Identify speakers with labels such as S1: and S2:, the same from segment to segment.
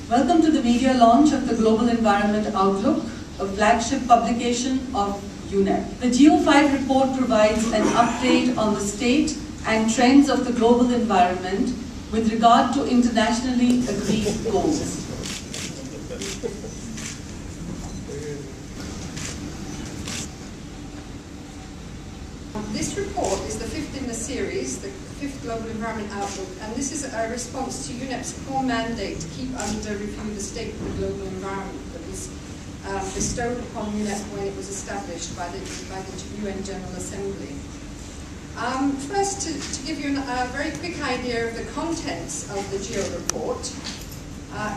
S1: Welcome to the media launch of the Global Environment Outlook, a flagship publication of UNEP. The GEO 5 report provides an update on the state and trends of the global environment with regard to internationally agreed goals.
S2: This report is the fifth in the series, the fifth Global Environment Outlook, and this is a response to UNEP's core mandate to keep under review the state of the global environment that was bestowed upon UNEP when it was established by the UN General Assembly. First, to give you a very quick idea of the contents of the GEO report,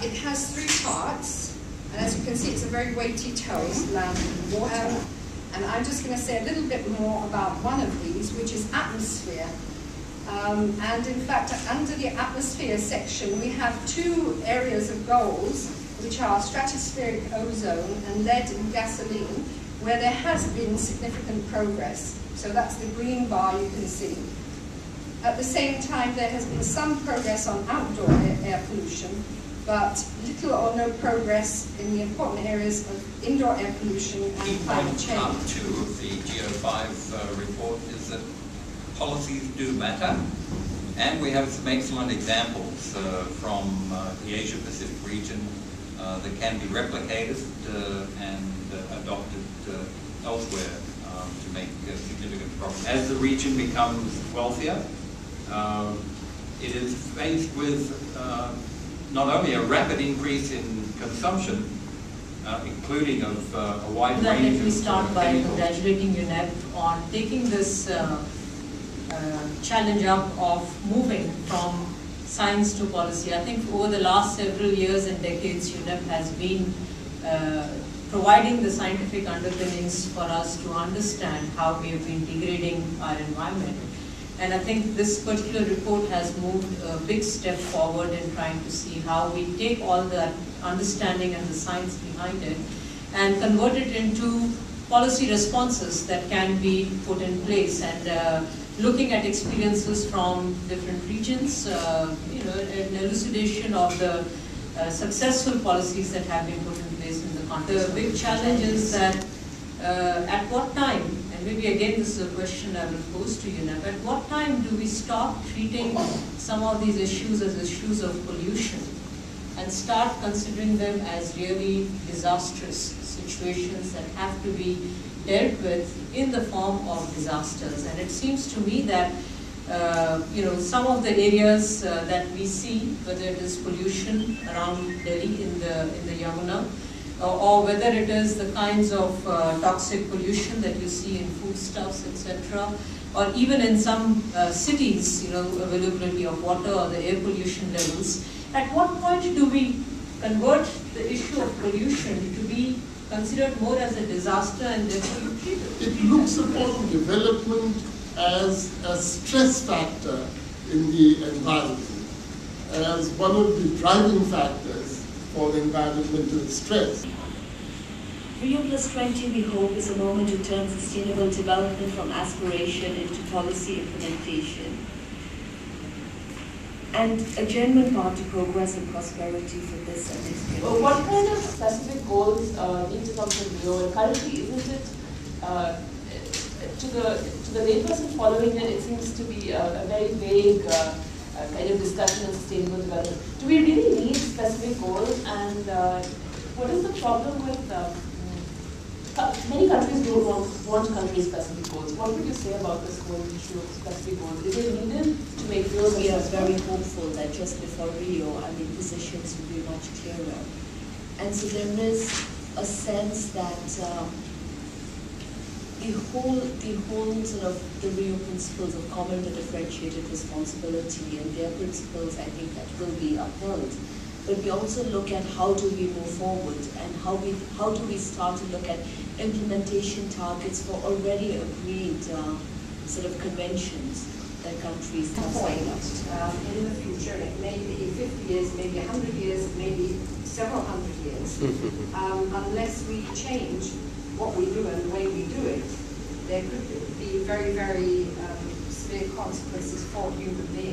S2: it has three parts, and as you can see, it's a very weighty tome, land and water. And I'm just going to say a little bit more about one of these, which is atmosphere. And in fact, under the atmosphere section, we have two areas of goals, which are stratospheric ozone and lead in gasoline, where there has been significant progress. So that's the green bar you can see. At the same time, there has been some progress on outdoor air pollution, but little or no progress in the important areas of indoor air pollution and climate change.
S3: Part 2 of the GEO 5 report is that policies do matter, and we have some excellent examples from the Asia-Pacific region that can be replicated and adopted elsewhere to make significant progress. As the region becomes wealthier, it is faced with not only a rapid increase in consumption, including of a wide range of
S4: Let me start by congratulating UNEP on taking this challenge up of moving from science to policy. I think over the last several years and decades, UNEP has been providing the scientific underpinnings for us to understand how we have been degrading our environment. And I think this particular report has moved a big step forward in trying to see how we take all the understanding and the science behind it and convert it into policy responses that can be put in place. And looking at experiences from different regions, an elucidation of the successful policies that have been put in place in the context. The big challenge is that at what time, and maybe again this is a question I will pose to you now, at what time do we stop treating some of these issues as issues of pollution and start considering them as really disastrous situations that have to be dealt with in the form of disasters? And it seems to me that some of the areas that we see, whether it is pollution around Delhi in the Yamuna, or whether it is the kinds of toxic pollution that you see in foodstuffs, etc., or even in some cities, availability of water or the air pollution levels. At what point do we convert the issue of pollution to be considered more as a disaster and therefore you treat it?
S5: It looks upon development as a stress factor in the environment, as one of the driving factors for environmental stress.
S6: Rio Plus 20, we hope, is a moment to turn sustainable development from aspiration into policy implementation, and a genuine path to progress and prosperity for this and next year.
S7: Well, what kind of specific goals need to come from Rio? And currently, isn't it, to the layperson following it seems to be a very vague kind of discussion on sustainable development. Do we really need specific goals? And what is the problem with many countries don't want country-specific goals? What would you say about this whole issue of specific goals? Is it needed to make Rio?
S6: We are very hopeful that just before Rio, positions will be much clearer. And so there is a sense that the whole sort of the Rio principles of common and differentiated responsibility and their principles, I think that will be upheld. But we also look at how do we move forward and how do we start to look at implementation targets for already agreed sort of conventions that countries have signed up.
S2: In the future, it may be 50 years, maybe 100 years, maybe several hundred years, unless we change what we do and the way we do it, there could be very, very severe consequences for human beings.